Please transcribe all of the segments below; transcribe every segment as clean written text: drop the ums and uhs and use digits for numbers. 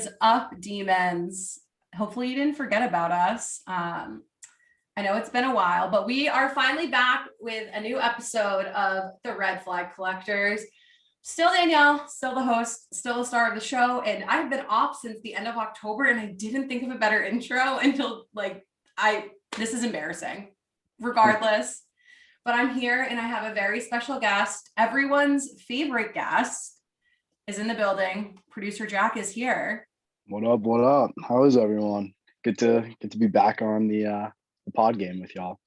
is up, demons? Hopefully you didn't forget about us. I know it's been a while, but we are finally back with a new episode of the Red Flag Collectors. Still Danielle, still the host, still the star of the show, and I've been off since the end of October, and I didn't think of a better intro until this is embarrassing. Regardless, but I'm here and I have a very special guest. Everyone's favorite guest is in the building. Producer Jack is here. What up? What up? How is everyone? Good to be back on the pod game with y'all.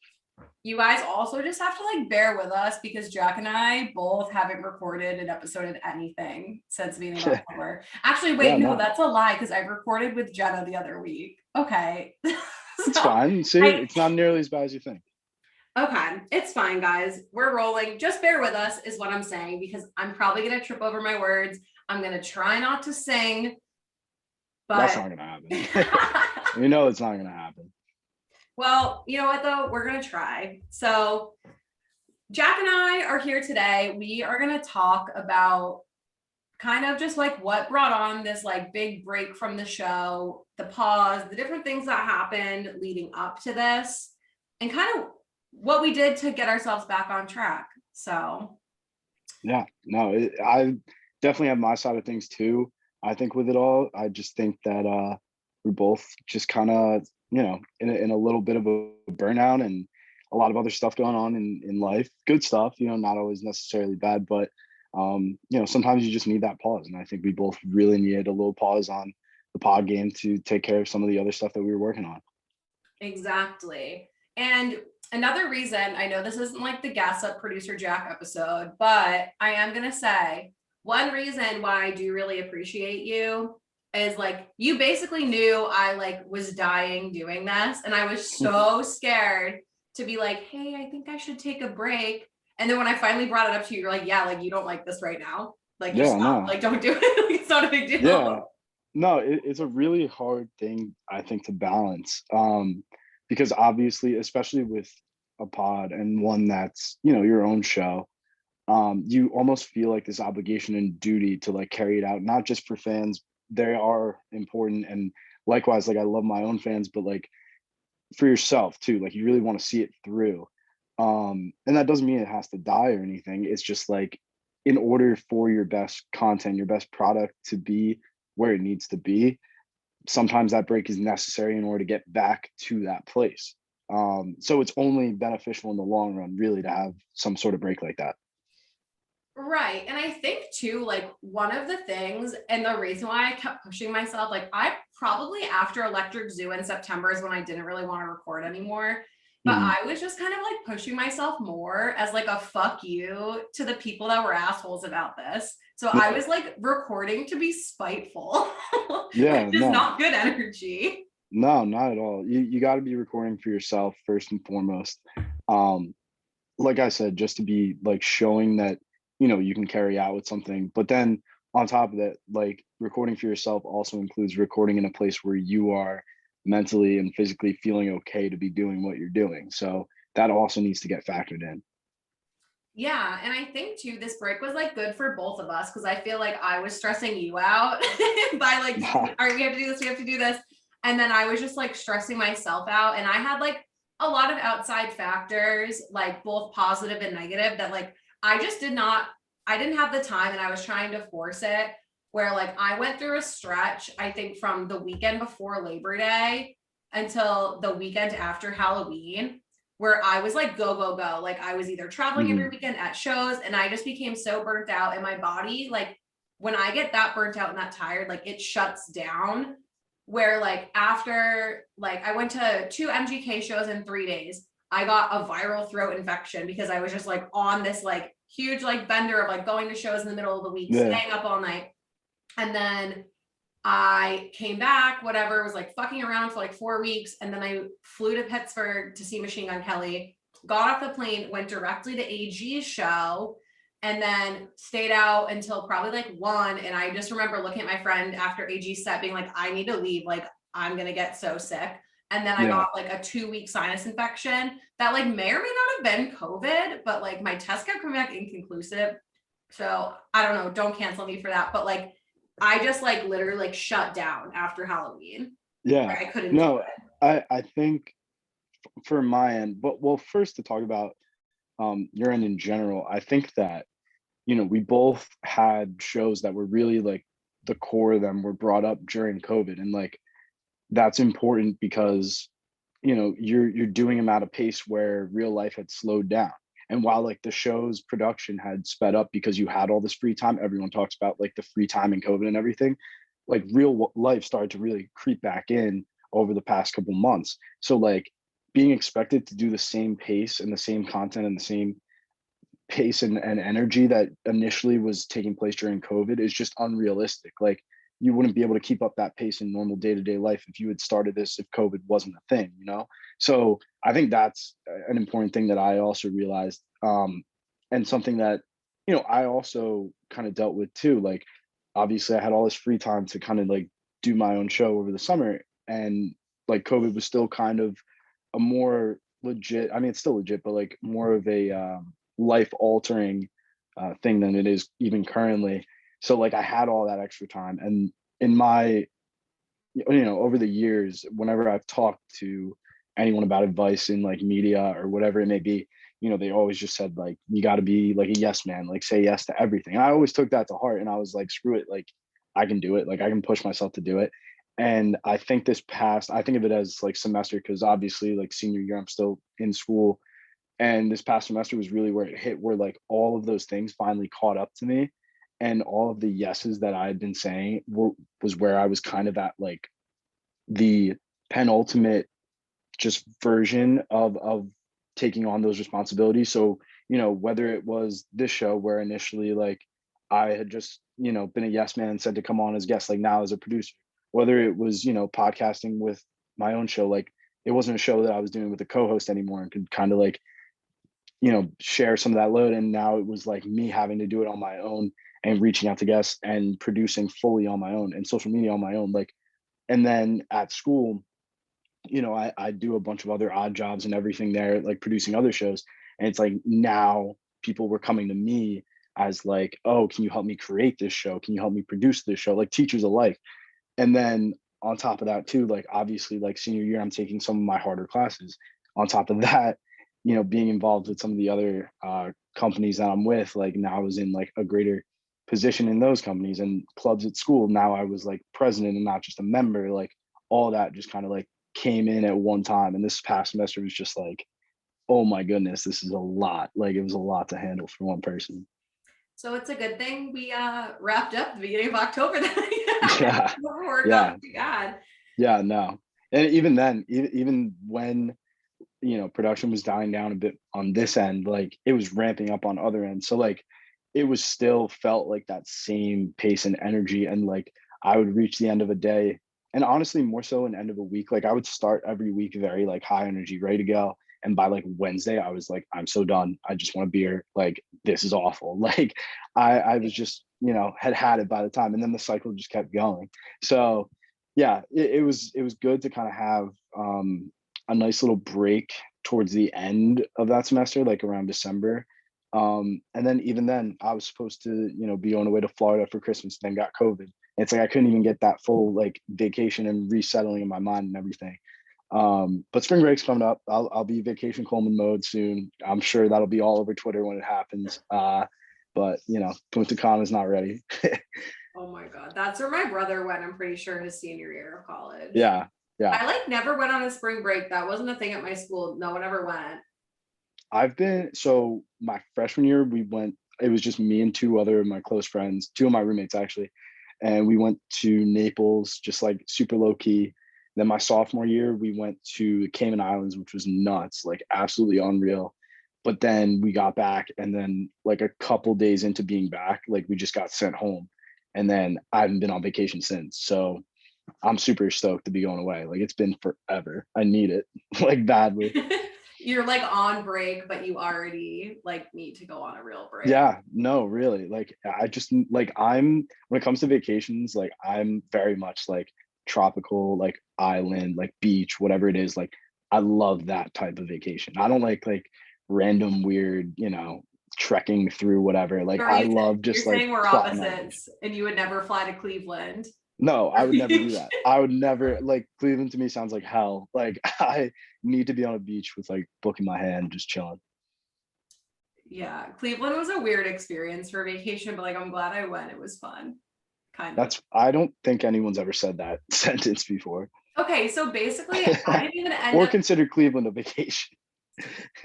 You guys also just have to bear with us because Jack and I both haven't recorded an episode of anything since the beginning of October. Actually, wait, no, that's a lie because I recorded with Jenna the other week. Okay. It's fine. See, it's not nearly as bad as you think. Okay, it's fine, guys. We're rolling. Just bear with us is what I'm saying because I'm probably going to trip over my words. I'm going to try not to sing. But that's not going to happen. You know it's not going to happen. Well, you know what, though? We're going to try. So Jack and I are here today. We are going to talk about kind of just what brought on this big break from the show, the pause, the different things that happened leading up to this, and kind of what we did to get ourselves back on track. So yeah, no, I definitely have my side of things too. I think with it all, I just think that we're both just kind of, in a little bit of a burnout and a lot of other stuff going on in life. Good stuff, not always necessarily bad, but sometimes you just need that pause. And I think we both really needed a little pause on the pod game to take care of some of the other stuff that we were working on. Exactly. And another reason, I know this isn't the Gas Up Producer Jack episode, but I am going to say one reason why I do really appreciate you is you basically knew I was dying doing this. And I was so scared to be hey, I think I should take a break. And then when I finally brought it up to you, you're yeah, you don't like this right now. Just stop. No. Don't do it. It's not a big deal. Yeah. No, it's a really hard thing, I think, to balance. Because obviously, especially with a pod and one that's, your own show, you almost feel like this obligation and duty to carry it out, not just for fans. They are important. And likewise, I love my own fans, but for yourself too, you really want to see it through. And that doesn't mean it has to die or anything. It's just in order for your best content, your best product to be where it needs to be, sometimes that break is necessary in order to get back to that place. So it's only beneficial in the long run, really, to have some sort of break like that. Right. And I think too, one of the things and the reason why I kept pushing myself, I probably after Electric Zoo in September is when I didn't really want to record anymore. But I was just kind of pushing myself more as a fuck you to the people that were assholes about this. So I was recording to be spiteful. Yeah. Which is not good energy. No, not at all. You got to be recording for yourself first and foremost. Like I said, just to be showing that, you can carry out with something. But then on top of that, recording for yourself also includes recording in a place where you are mentally and physically feeling okay to be doing what you're doing. So that also needs to get factored in. Yeah. And I think too, this break was good for both of us because I feel I was stressing you out by all right, we have to do this, we have to do this. And then I was just stressing myself out. And I had a lot of outside factors, both positive and negative that I just didn't have the time and I was trying to force it where I went through a stretch, I think from the weekend before Labor Day until the weekend after Halloween, where I was go, go, go. I was either traveling every weekend at shows and I just became so burnt out and my body, when I get that burnt out and that tired, it shuts down where after, I went to 2 MGK shows in 3 days. I got a viral throat infection because I was just on this huge bender of going to shows in the middle of the week, staying up all night. And then I came back, whatever, was fucking around for 4 weeks. And then I flew to Pittsburgh to see Machine Gun Kelly, got off the plane, went directly to AG's show, and then stayed out until probably 1. And I just remember looking at my friend after AG's set being I need to leave. I'm going to get so sick. And then I got a 2-week sinus infection that may or may not have been COVID, but my test kept coming back inconclusive. So I don't know, don't cancel me for that. But I just like literally like shut down after Halloween. Yeah. I couldn't do No, it. I think for my end, but well, first to talk about your end in general, I think that, you know, we both had shows that were really like the core of them were brought up during COVID. And like that's important because, you know, you're doing them at a pace where real life had slowed down. And while like the show's production had sped up because you had all this free time, everyone talks about like the free time in COVID and everything, like life started to really creep back in over the past couple months. So like being expected to do the same pace and the same content and the same pace and energy that initially was taking place during COVID is just unrealistic. Like you wouldn't be able to keep up that pace in normal day-to-day life if you had started this if COVID wasn't a thing, you know? So I think that's an important thing that I also realized. And something that, you know, I also kind of dealt with too. Like obviously I had all this free time to kind of like do my own show over the summer. And like COVID was still kind of a more legit, I mean, it's still legit, but like more of a life altering thing than it is even currently. So like I had all that extra time, and in my, you know, over the years, whenever I've talked to anyone about advice in like media or whatever it may be, you know, they always just said like you got to be like a yes man, like say yes to everything. And I always took that to heart, and I was like, screw it, like I can do it, like I can push myself to do it. And I think this past, I think of it as like semester because obviously like senior year I'm still in school, and this past semester was really where it hit, where like all of those things finally caught up to me, and all of the yeses that I had been saying was where I was kind of at like the penultimate just version of taking on those responsibilities. So, you know, whether it was this show where initially like I had just, you know, been a yes man and said to come on as guest, like now as a producer, whether it was, you know, podcasting with my own show, like it wasn't a show that I was doing with a co-host anymore and could kind of like, you know, share some of that load. And now it was like me having to do it on my own and reaching out to guests and producing fully on my own and social media on my own. Like, and then at school, you know, I do a bunch of other odd jobs and everything there, like producing other shows. And it's like now people were coming to me as like, oh, can you help me create this show? Can you help me produce this show? Like teachers alike. And then on top of that too, like obviously like senior year, I'm taking some of my harder classes. On top of that, you know, being involved with some of the other companies that I'm with, like now I was in like a greater position in those companies and clubs at school. Now I was like president and not just a member. Like all that just kind of like came in at one time. And this past semester was just like, oh my goodness, this is a lot. Like it was a lot to handle for one person. So it's a good thing we wrapped up the beginning of October then. Yeah. We're not Yeah. too bad. Yeah. No. And even then, even when, you know, production was dying down a bit on this end, like it was ramping up on other ends. So like it was still felt like that same pace and energy. And like I would reach the end of a day, and honestly more so an end of a week, like I would start every week very like high energy, ready to go. And by like Wednesday, I was like, I'm so done. I just want a beer. Like this is awful. Like I was just, you know, had it by the time. And then the cycle just kept going. So yeah, it was good to kind of have a nice little break towards the end of that semester, like around December. And then even then, I was supposed to, you know, be on the way to Florida for Christmas, then got COVID. It's like I couldn't even get that full like vacation and resettling in my mind and everything. But spring break's coming up. I'll be vacation Coleman mode soon. I'm sure that'll be all over Twitter when it happens. But you know, Punta Cana is not ready. Oh my God. That's where my brother went, I'm pretty sure, his senior year of college. Yeah, yeah. I like never went on a spring break. That wasn't a thing at my school. No one ever went. I've been, so my freshman year we went, it was just me and two other of my close friends, two of my roommates actually, and we went to Naples, just like super low key. Then my sophomore year we went to the Cayman Islands, which was nuts, like absolutely unreal. But then we got back, and then like a couple days into being back, like we just got sent home, and then I haven't been on vacation since. So I'm super stoked to be going away. Like it's been forever. I need it like badly. You're like on break, but you already like need to go on a real break. Yeah, no, really. Like I just like I'm when it comes to vacations, like I'm very much like tropical, like island, like beach, whatever it is. Like I love that type of vacation. I don't like random weird, you know, trekking through whatever. Like Are I you love you're just like saying we're plotting on a beach. opposites and you would never fly to Cleveland? No, I would never do that. I would never, like, Cleveland to me sounds like hell. Like I need to be on a beach with like book in my hand, just chilling. Yeah, Cleveland was a weird experience for vacation, but like I'm glad I went. It was fun, kind of. I don't think anyone's ever said that sentence before. Okay, so basically, I didn't even end Or up. consider Cleveland a vacation.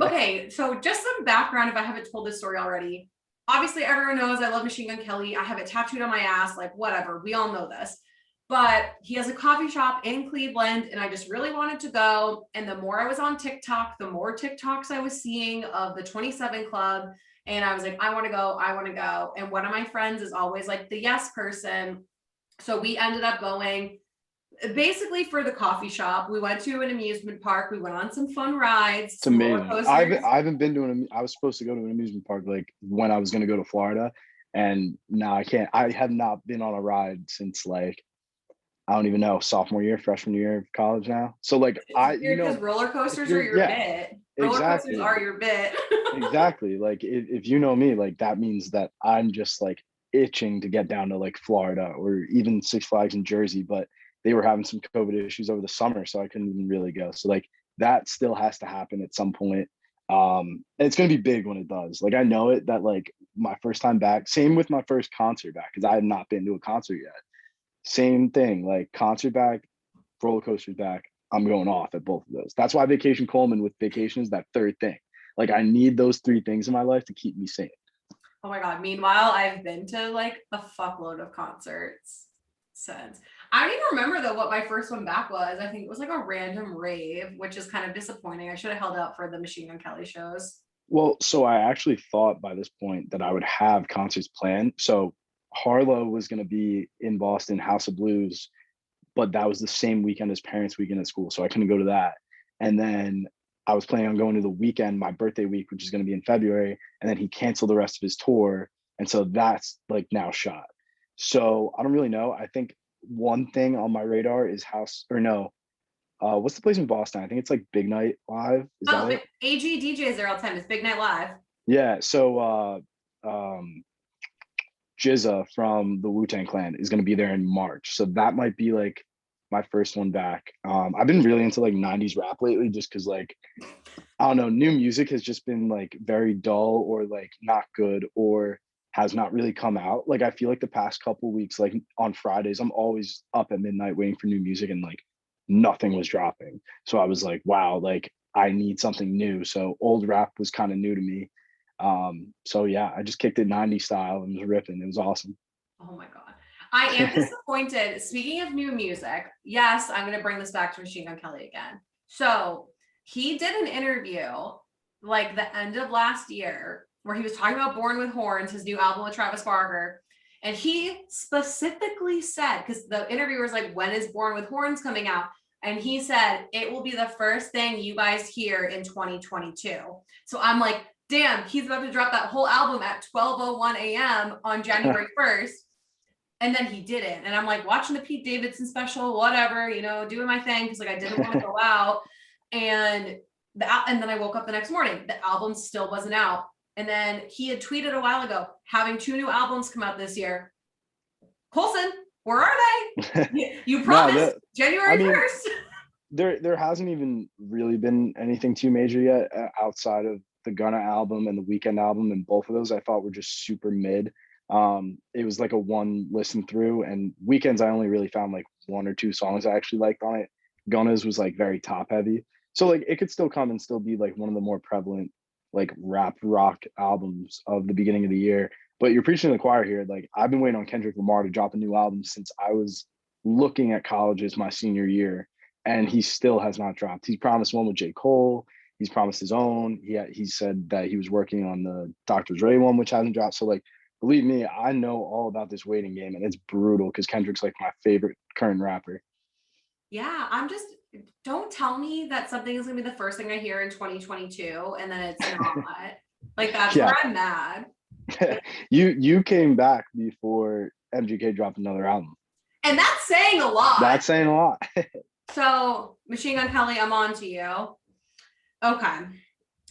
Okay, so just some background if I haven't told this story already. Obviously, everyone knows I love Machine Gun Kelly. I have it tattooed on my ass, like whatever. We all know this. But he has a coffee shop in Cleveland, and I just really wanted to go. And the more I was on TikTok, the more TikToks I was seeing of the 27 Club. And I was like, I want to go, I want to go. And one of my friends is always like the yes person. So we ended up going basically for the coffee shop. We went to an amusement park. We went on some fun rides, It's some roller amazing. coasters. I haven't been to I was supposed to go to an amusement park like when I was going to go to Florida, and now I can't. I have not been on a ride since like I don't even know, sophomore year, freshman year of college now. So like It's weird because roller if coasters are you're your yeah, bit. Roller coasters exactly. are your bit. Exactly. Like if you know me, like that means that I'm just like itching to get down to like Florida or even Six Flags in Jersey, but they were having some COVID issues over the summer, so I couldn't even really go. So like that still has to happen at some point. And it's gonna be big when it does. Like I know it that like my first time back, same with my first concert back, because I had not been to a concert yet. Same thing, like concert back, roller coasters back. I'm going off at both of those. That's why Vacation Coleman with vacation is that third thing. Like I need those three things in my life to keep me sane. Oh my God. Meanwhile, I've been to like a fuckload of concerts since. I don't even remember though what my first one back was. I think it was like a random rave, which is kind of disappointing. I should have held out for the Machine Gun Kelly shows. Well, so I actually thought by this point that I would have concerts planned. So Harlow was going to be in Boston, House of Blues, but that was the same weekend as Parents Weekend at school, so I couldn't go to that. And then I was planning on going to the weekend, my birthday week, which is going to be in February, and then he canceled the rest of his tour, and so that's like now shot. So I don't really know. I think one thing on my radar is House or no, what's the place in Boston? I think it's like Big Night Live. Is that Oh, it? AG DJs there all the time. It's Big Night Live. Yeah. So Jizza from the Wu-Tang Clan is going to be there in March. So that might be like my first one back. I've been really into like 90s rap lately just because like, I don't know, new music has just been like very dull or like not good or has not really come out. Like I feel like the past couple weeks, like on Fridays, I'm always up at midnight waiting for new music and like nothing was dropping. So I was like, wow, like I need something new. So old rap was kind of new to me. So yeah, I just kicked it 90s style and was ripping. It was awesome. Oh my God. I am disappointed. Speaking of new music, yes, I'm going to bring this back to Machine Gun Kelly again. So he did an interview like the end of last year where he was talking about Born with Horns, his new album with Travis Barker. And he specifically said, because the interviewer was like, when is Born with Horns coming out? And he said, it will be the first thing you guys hear in 2022. So I'm like, damn, he's about to drop that whole album at 12:01 a.m. on January 1st. And then he didn't. And I'm like watching the Pete Davidson special, whatever, you know, doing my thing because like I didn't want to go out. And and then I woke up the next morning. The album still wasn't out. And then he had tweeted a while ago, having 2 new albums come out this year. Colson, where are they? You promised No, January 1st. There hasn't even really been anything too major yet outside of the Gunna album and the Weekend album, and both of those I thought were just super mid. It was like a one listen through, and Weekends I only really found like 1 or 2 songs I actually liked on it. Gunna's was like very top heavy, so like it could still come and still be like one of the more prevalent like rap rock albums of the beginning of the year. But you're preaching to the choir here. Like I've been waiting on Kendrick Lamar to drop a new album since I was looking at colleges my senior year, and he still has not dropped. He's promised one with J. Cole. He's promised his own. He said that he was working on the Dr. Dre one, which hasn't dropped. So like, believe me, I know all about this waiting game, and it's brutal because Kendrick's like my favorite current rapper. Yeah, I'm just don't tell me that something is gonna be the first thing I hear in 2022 and then it's not. Like that's Yeah, where I'm mad. you came back before MGK dropped another album. And that's saying a lot. That's saying a lot. So Machine Gun Kelly, I'm on to you. Okay.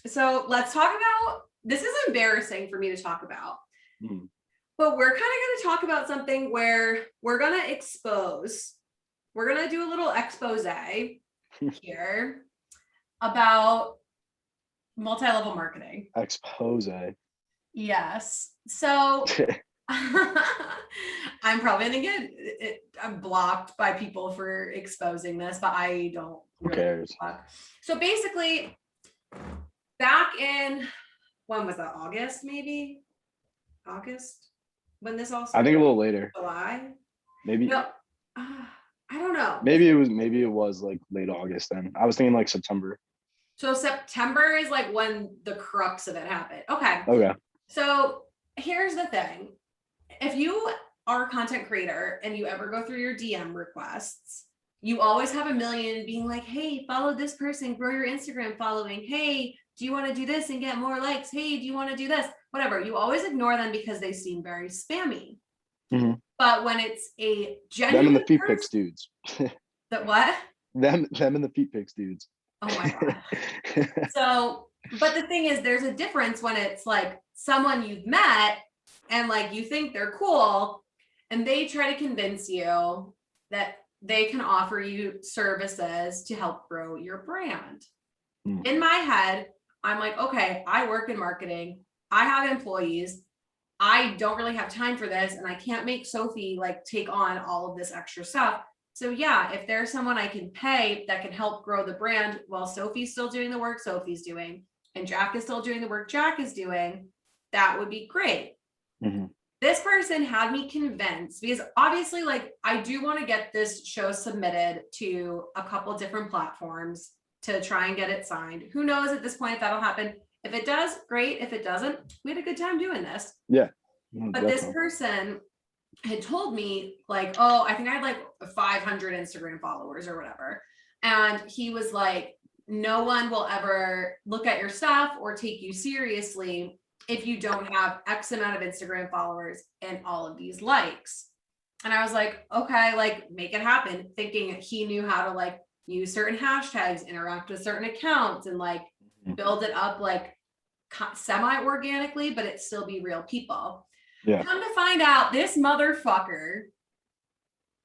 So let's talk about this is embarrassing for me to talk about, Mhm. but we're kind of going to talk about something where we're going to do a little expose here about multi-level marketing. Expose. Yes. So I'm probably gonna get I'm blocked by people for exposing this, but I don't Who really cares? fuck. So basically, back in, when was that? August, maybe? August? When this all I started? think a little later. July? Maybe. No, I don't know. Maybe it was like late August then. I was thinking like September. So September is like when the crux of it happened. Okay. Okay. So here's the thing. If you are a content creator and you ever go through your DM requests, you always have a million being like, hey, follow this person, grow your Instagram following. Hey, do you want to do this and get more likes? Hey, do you want to do this? Whatever. You always ignore them because they seem very spammy. Mm-hmm. But when it's a Them and genuine the feet pics dudes. that what? them and the feet pics dudes. Oh my God. So, but the thing is, there's a difference when it's like someone you've met and like you think they're cool and they try to convince you that they can offer you services to help grow your brand. Mm. In my head, I'm like, okay, I work in marketing, I have employees, I don't really have time for this, and I can't make Sophie like take on all of this extra stuff. So yeah, if there's someone I can pay that can help grow the brand while Sophie's still doing the work Sophie's doing and Jack is still doing the work Jack is doing, that would be great. Mm-hmm. This person had me convinced, because obviously like I do want to get this show submitted to a couple different platforms to try and get it signed. Who knows at this point if that'll happen. If it does, great. If it doesn't, we had a good time doing this. Yeah. But this person had told me like, oh, I think I had like 500 Instagram followers or whatever. And he was like, no one will ever look at your stuff or take you seriously if you don't have X amount of Instagram followers and all of these likes. And I was like, okay, like make it happen, thinking he knew how to like use certain hashtags, interact with certain accounts, and like build it up like semi-organically, but it still be real people. Yeah. Come to find out, this motherfucker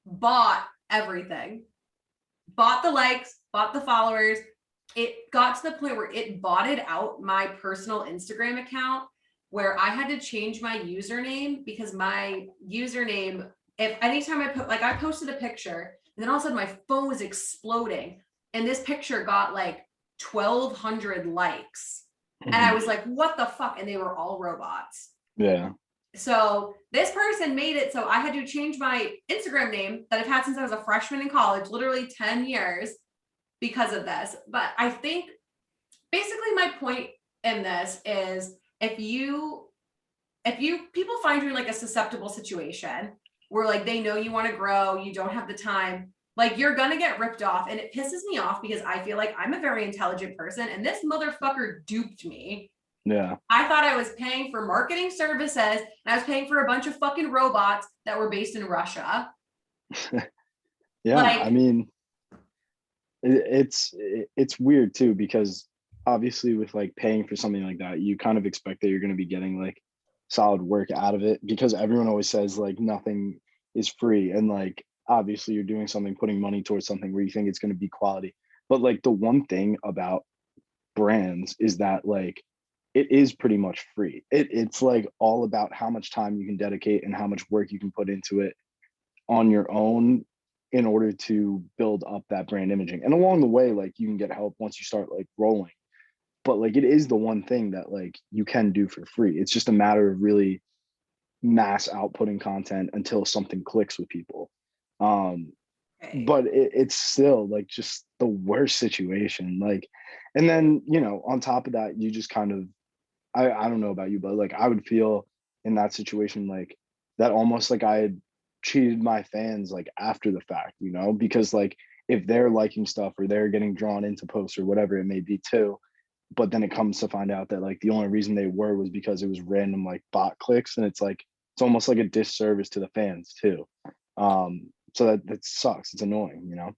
bought everything. Bought the likes, bought the followers. It got to the point where it botted out my personal Instagram account, where I had to change my username because my username, if anytime I put, like I posted a picture and then all of a sudden my phone was exploding and this picture got like 1,200 likes. Mm-hmm. And I was like, what the fuck? And they were all robots. Yeah. So this person made it so I had to change my Instagram name that I've had since I was a freshman in college, literally 10 years because of this. But I think basically my point in this is if you people find you in like a susceptible situation where like they know you want to grow, you don't have the time, like you're gonna get ripped off. And it pisses me off because I feel like I'm a very intelligent person and this motherfucker duped me. Yeah. I thought I was paying for marketing services and I was paying for a bunch of fucking robots that were based in Russia. Yeah, like, I mean, it's weird too, because obviously with like paying for something like that, you kind of expect that you're going to be getting like solid work out of it, because everyone always says like nothing is free, and like obviously you're doing something, putting money towards something where you think it's going to be quality. But like the one thing about brands is that like it is pretty much free. It's like all about how much time you can dedicate and how much work you can put into it on your own in order to build up that brand imaging. And along the way, like you can get help once you start like rolling. But like it is the one thing that like you can do for free. It's just a matter of really mass outputting content until something clicks with people. But it's still like just the worst situation. Like, and then, you know, on top of that, you just kind of, I don't know about you, but like I would feel in that situation like that almost like I had cheated my fans like after the fact, you know, because like if they're liking stuff or they're getting drawn into posts or whatever it may be too, but then it comes to find out that like the only reason they were was because it was random like bot clicks, and it's like it's almost like a disservice to the fans too. So that sucks. It's annoying, you know.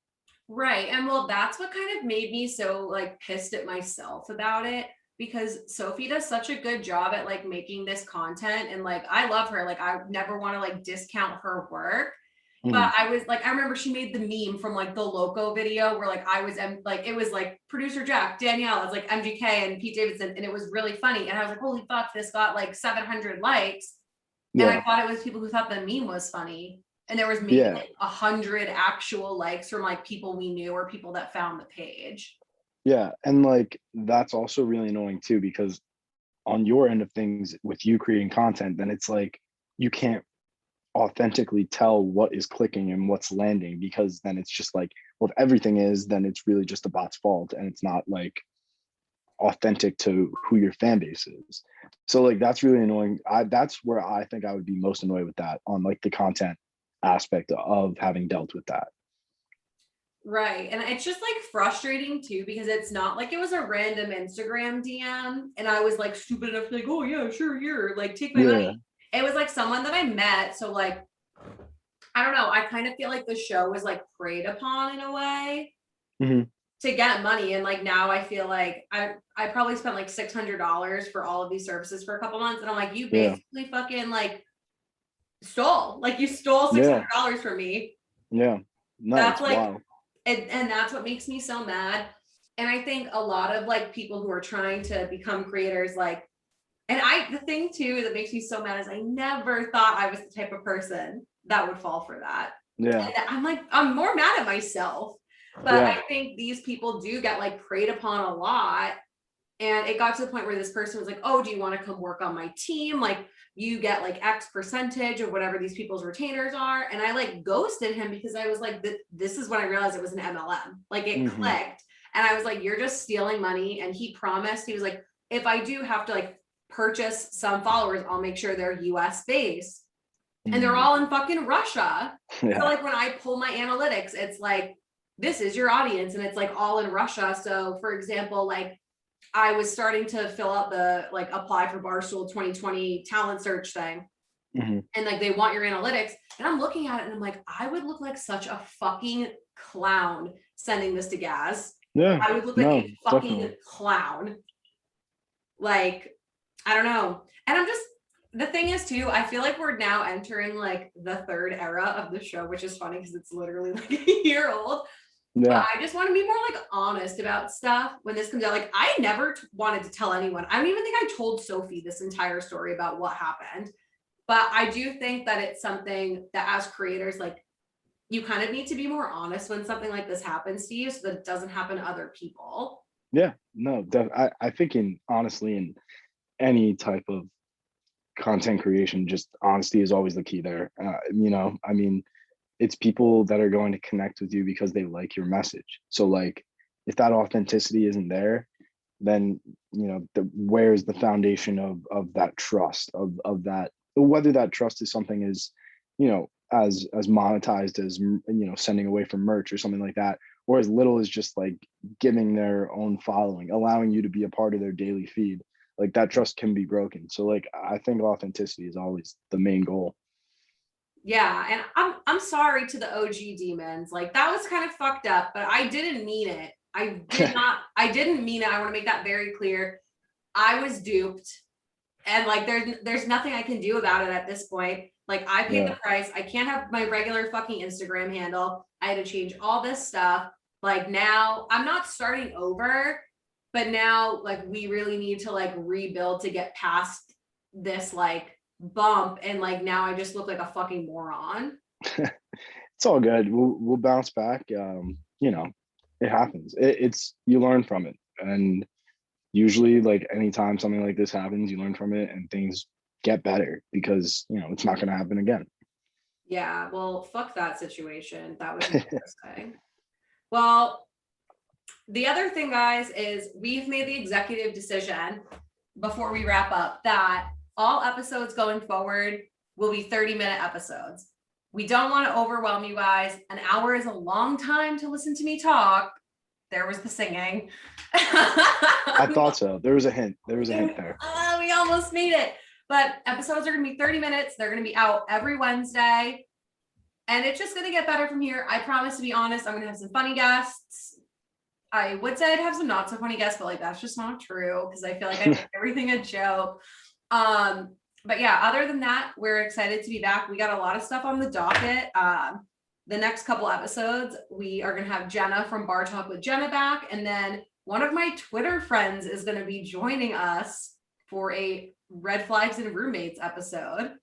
Right. And well, that's what kind of made me so like pissed at myself about it. because Sophie does such a good job at like making this content, and like I love her. Like I never want to like discount her work. But I was like, I remember she made the meme from like the Loco video where like I was like, it was like producer Jack, Danielle, it's like MGK and Pete Davidson, and it was really funny. And I was like, holy fuck, this got like 700 likes. And I thought it was people who thought the meme was funny. And there was maybe like 100 actual likes from like people we knew or people that found the page. Yeah. And like that's also really annoying too, because on your end of things with you creating content, then it's like you can't authentically tell what is clicking and what's landing, because then it's just like, well, if everything is, then it's really just the bot's fault and it's not like authentic to who your fan base is. So like that's really annoying. That's where I think I would be most annoyed with that, on like the content aspect of having dealt with that. Right. And it's just like frustrating too, because it's not like it was a random Instagram DM and I was like stupid enough to like, oh yeah, sure, here, like take my money. It was like someone that I met. So like, I don't know. I kind of feel like the show was like preyed upon in a way to get money. And like now I feel like I probably spent like $600 for all of these services for a couple months. And I'm like, you basically fucking like stole. Like you stole $600 from me. Yeah. No, that's like wild. And that's what makes me so mad. And I think a lot of like people who are trying to become creators, like, and the thing too that makes me so mad is I never thought I was the type of person that would fall for that. Yeah. And I'm more mad at myself. But I think these people do get like preyed upon a lot. And it got to the point where this person was like, oh, do you want to come work on my team? Like you get like X percentage of whatever these people's retainers are. And I like ghosted him because I was like, this is when I realized it was an MLM. Like it clicked. And I was like, you're just stealing money. And he promised, he was like, if I do have to like purchase some followers, I'll make sure they're US based. And they're all in fucking Russia. So like when I pull my analytics, it's like, this is your audience. And it's like all in Russia. So for example, like I was starting to fill out the like apply for Barstool 2020 talent search thing. And like they want your analytics. And I'm looking at it and I'm like, I would look like such a fucking clown sending this to Gaz. Yeah. I would look like a fucking clown. Like, I don't know. And I'm just, the thing is too, I feel like we're now entering like the third era of the show, which is funny because it's literally like a year old. But I just want to be more like honest about stuff when this comes out. Like I never wanted to tell anyone. I don't even think I told Sophie this entire story about what happened. But I do think that it's something that as creators, like you kind of need to be more honest when something like this happens to you so that it doesn't happen to other people. Yeah, no, I think honestly, in any type of content creation, just honesty is always the key there. You know, I mean, it's people that are going to connect with you because they like your message. So like, if that authenticity isn't there, then, you know, where's the foundation of that trust, of that, whether that trust is something is, you know, as monetized as, you know, sending away from merch or something like that, or as little as just like giving their own following, allowing you to be a part of their daily feed. Like that trust can be broken. So like, I think authenticity is always the main goal. Yeah, and I'm sorry to the OG demons. Like that was kind of fucked up, but I didn't mean it. I didn't mean it. I want to make that very clear. I was duped. And like there's nothing I can do about it at this point. Like I paid the price. I can't have my regular fucking Instagram handle. I had to change all this stuff. Like now I'm not starting over, but now like we really need to like rebuild to get past this like bump. And like now I just look like a fucking moron. It's all good. We'll bounce back. You know, it happens. It's you learn from it. And usually like anytime something like this happens, you learn from it and things get better because, you know, it's not going to happen again. Yeah, well, fuck that situation. That was interesting. Well, the other thing, guys, is we've made the executive decision before we wrap up that all episodes going forward will be 30-minute episodes. We don't want to overwhelm you guys. An hour is a long time to listen to me talk. There was the singing. I thought so. There was a hint. There was a hint there. We almost made it. But episodes are going to be 30 minutes. They're going to be out every Wednesday. And it's just going to get better from here. I promise, to be honest. I'm going to have some funny guests. I would say I'd have some not so funny guests, but like that's just not true because I feel like I make everything a joke. Um, but yeah, other than that, we're excited to be back. We got a lot of stuff on the docket. The next couple episodes, we are gonna have Jenna from Bar Talk with Jenna back, and then one of my Twitter friends is gonna be joining us for a Red Flags and Roommates episode.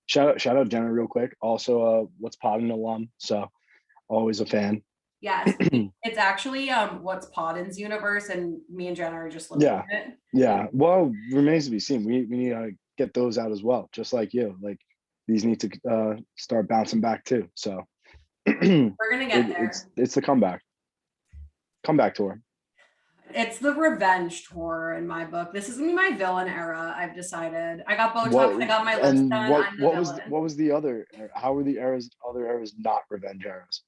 Shout out Jenna real quick. Also, What's Poddin' alum, so always a fan. Yes, it's actually what's Podden's universe, and me and Jenna are just living Yeah, it. yeah. Well, remains to be seen. We need to get those out as well, just like you. Like these need to start bouncing back too. So We're gonna get there. it's the comeback tour. It's the revenge tour in my book. This is gonna be my villain era. I've decided. I got What Botox. I got my lips and done. I'm the villain. what was the other? How were the other eras not revenge eras?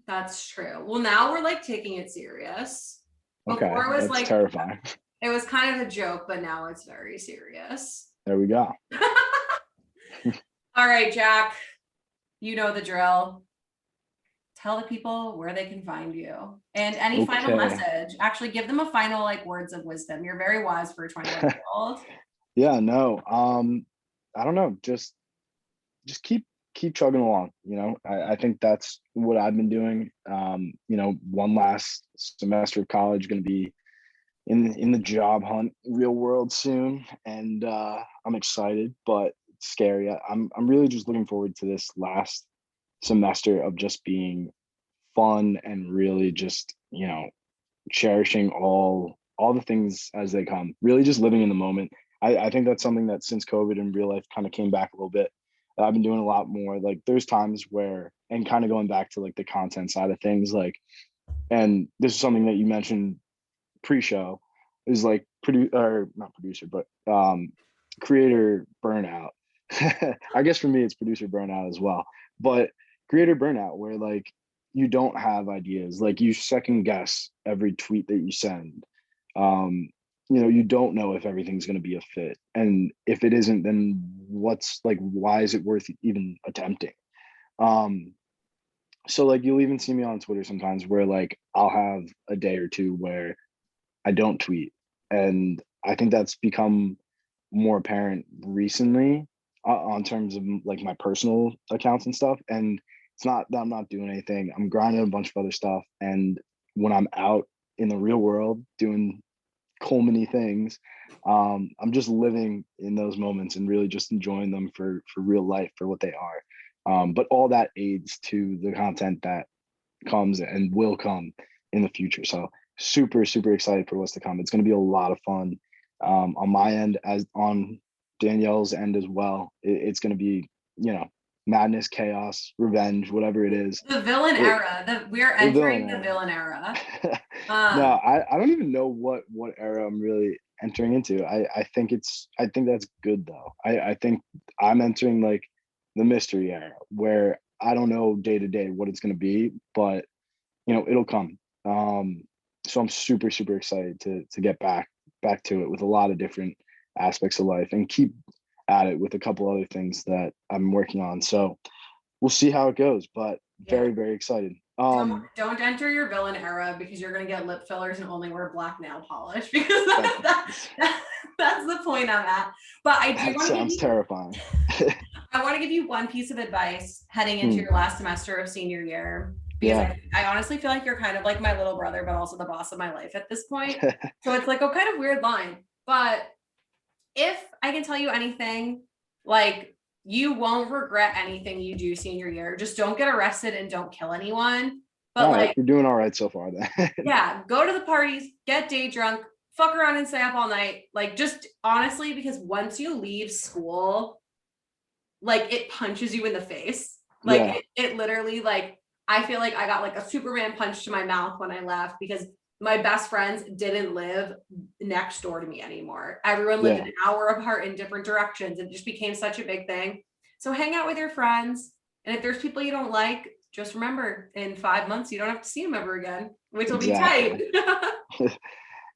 That's true. Well, now we're like taking it serious. Okay, Before it was that's like terrifying. it was kind of a joke, but now it's very serious. There we go. All right, Jack. You know the drill. Tell the people where they can find you and any final Okay. message. Actually, give them a final like words of wisdom. You're very wise for a 21-year-old. Yeah, no. I don't know. Just keep chugging along. You know, I think that's what I've been doing. You know, one last semester of college, going to be in the job hunt, real world soon, and I'm excited, but it's scary. I'm really just looking forward to this last semester of just being fun and really just, you know, cherishing all the things as they come, really just living in the moment. I think that's something that since COVID in real life kind of came back a little bit. I've been doing a lot more. Like there's times where, and kind of going back to like the content side of things, like, and this is something that you mentioned pre-show, is like or not producer, but creator burnout. I guess for me it's producer burnout as well, but creator burnout where like you don't have ideas, like you second guess every tweet that you send. You know, you don't know if everything's going to be a fit, and if it isn't, then what's like, why is it worth even attempting? um so like you'll even see me on Twitter sometimes where like I'll have a day or two where I don't tweet. And I think that's become more apparent recently on terms of like my personal accounts and stuff. And it's not that I'm not doing anything. I'm grinding a bunch of other stuff. And when I'm out in the real world doing cool many things, I'm just living in those moments and really just enjoying them for real life, for what they are. But all that aids to the content that comes and will come in the future. So super excited for what's to come. It's going to be a lot of fun on my end, as on Danielle's end as well. It's going to be, you know, madness, chaos, revenge, whatever it is. The villain era. We're entering the villain era. No, I don't even know what era I'm really entering into. I think that's good though. I think I'm entering like the mystery era where I don't know day to day what it's going to be, but you know, it'll come. So I'm super excited to get back to it with a lot of different aspects of life and keep at it with a couple other things that I'm working on. So we'll see how it goes, but very excited. Don't enter your villain era because you're gonna get lip fillers and only wear black nail polish because that's the point I'm at. But I do want to give you, terrifying. I want to give you one piece of advice heading into your last semester of senior year. Because I honestly feel like you're kind of like my little brother, but also the boss of my life at this point. So it's like a kind of weird line. But if I can tell you anything, like you won't regret anything you do senior year. Just don't get arrested and don't kill anyone. But like you're doing all right so far then. Yeah, go to the parties, get day drunk, fuck around and stay up all night. Like just honestly, because once you leave school, like it punches you in the face. Like it literally like I feel like I got like a Superman punch to my mouth when I left because my best friends didn't live next door to me anymore. Everyone lived an hour apart in different directions. It just became such a big thing. So hang out with your friends. And if there's people you don't like, just remember in 5 months, you don't have to see them ever again, which will be tight.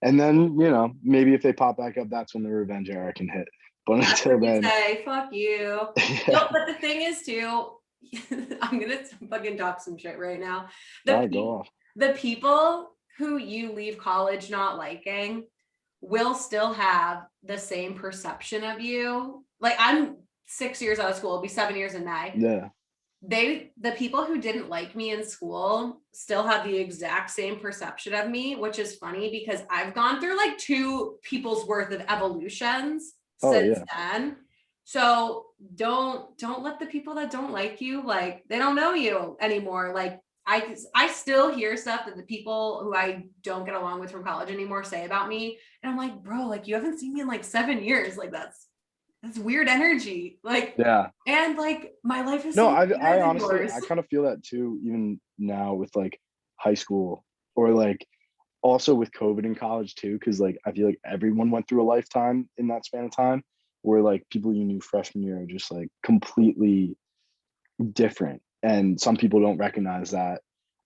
And then, you know, maybe if they pop back up, that's when the revenge era can hit. But until then, say, fuck you. No, but the thing is too, I'm gonna fucking talk some shit right now. The people who you leave college not liking will still have the same perception of you. Like I'm 6 years out of school, it'll be 7 years in May. Yeah. The people who didn't like me in school still have the exact same perception of me, which is funny because I've gone through like 2 people's worth of evolutions since then. So don't let the people that don't like you, like they don't know you anymore. Like I still hear stuff that the people who I don't get along with from college anymore say about me. And I'm like, bro, like you haven't seen me in like 7 years. Like that's weird energy. Like, Yeah. and like my life is No, so I honestly, yours. I kind of feel that too, even now with like high school or like also with COVID in college too, because like I feel like everyone went through a lifetime in that span of time where like people you knew freshman year are just like completely different. And some people don't recognize that.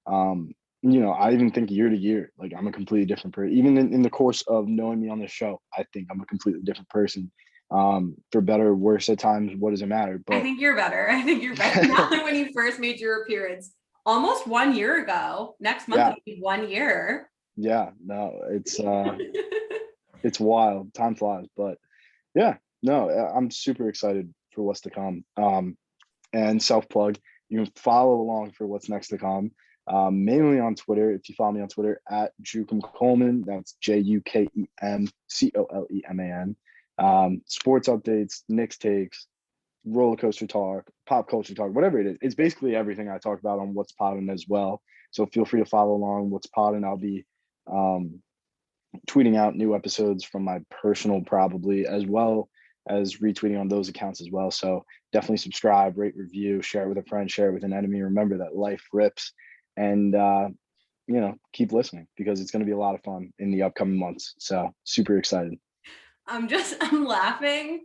I even think year to year, like I'm a completely different person. Even in the course of knowing me on this show, I think I'm a completely different person. For better or worse at times, what does it matter? But I think you're better. Not like when you first made your appearance almost 1 year ago. Next month it'll be 1 year. Yeah, no, it's wild. Time flies, but yeah, no, I'm super excited for what's to come. And self plug, you can follow along for what's next to come. Mainly on Twitter. If you follow me on Twitter at Jukem Coleman, that's JUKEMCOLEMAN. Sports updates, Knicks takes, roller coaster talk, pop culture talk, whatever it is. It's basically everything I talk about on What's Poddin' as well. So feel free to follow along What's Poddin'. I'll be tweeting out new episodes from my personal probably as well as retweeting on those accounts as well. So definitely subscribe, rate, review, share it with a friend, share it with an enemy. Remember that life rips, and keep listening because it's going to be a lot of fun in the upcoming months. So super excited. I'm laughing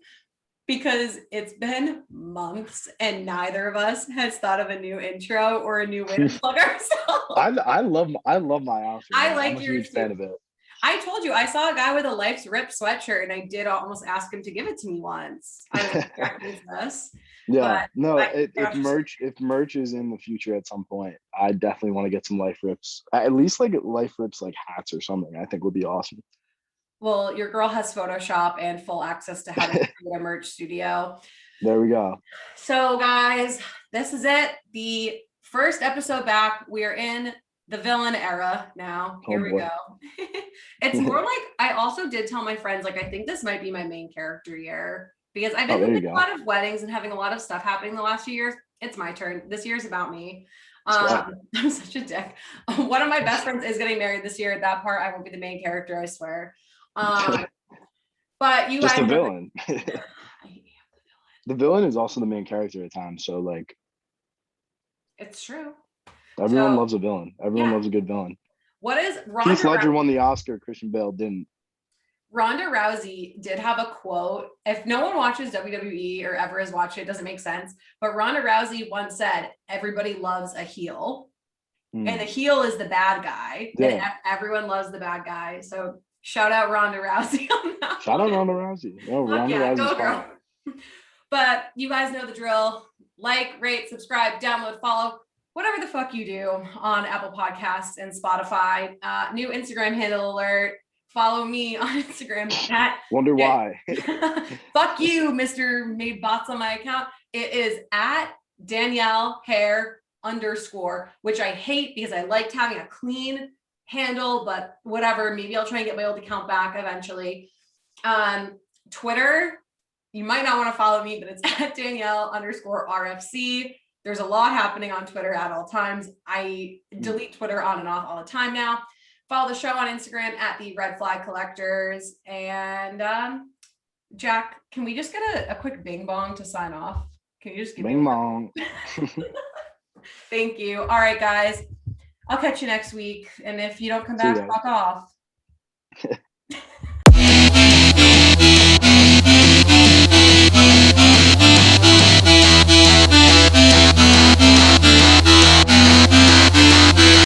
because it's been months and neither of us has thought of a new intro or a new way to plug ourselves. I love my outfit. I'm a huge fan of it. I told you, I saw a guy with a Life's Rip sweatshirt and I did almost ask him to give it to me once. I was like, this. Yeah, no, if merch is in the future at some point, I definitely want to get some Life Rips. At least like Life Rips like hats or something, I think would be awesome. Well, your girl has Photoshop and full access to how to create a merch studio. There we go. So guys, this is it. The first episode back. We are in the villain era now. Here we go. It's more like, I also did tell my friends, like, I think this might be my main character year because I've been in a lot of weddings and having a lot of stuff happening the last few years. It's my turn. This year's about me. I'm such a dick. One of my best friends is getting married this year. At that part, I won't be the main character, I swear. But you just guys, the villain. The villain is also the main character at times. So like, it's true. Everyone loves a villain. Everyone loves a good villain. What is Ronda Heath Ledger won the Oscar, Christian Bale didn't. Ronda Rousey did have a quote. If no one watches WWE or ever has watched it, it doesn't make sense. But Ronda Rousey once said, everybody loves a heel. And the heel is the bad guy. Yeah. And everyone loves the bad guy. So shout out Ronda Rousey on that. Shout out Ronda Rousey. No, Ronda Rousey's go girl. But you guys know the drill. Like, rate, subscribe, download, follow. Whatever the fuck you do on Apple Podcasts and Spotify. New Instagram handle alert. Follow me on Instagram at wonder why. Fuck you, Mr. Made Bots on my account. It is at Danielle Hair _, which I hate because I liked having a clean handle, but whatever. Maybe I'll try and get my old account back eventually. Twitter, you might not want to follow me, but it's at Danielle _RFC. There's a lot happening on Twitter at all times. I delete Twitter on and off all the time now. Follow the show on Instagram at the Red Flag Collectors. And Jack, can we just get a quick bing bong to sign off? Can you just give bing bong? Thank you. All right, guys. I'll catch you next week. And if you don't come back, fuck off.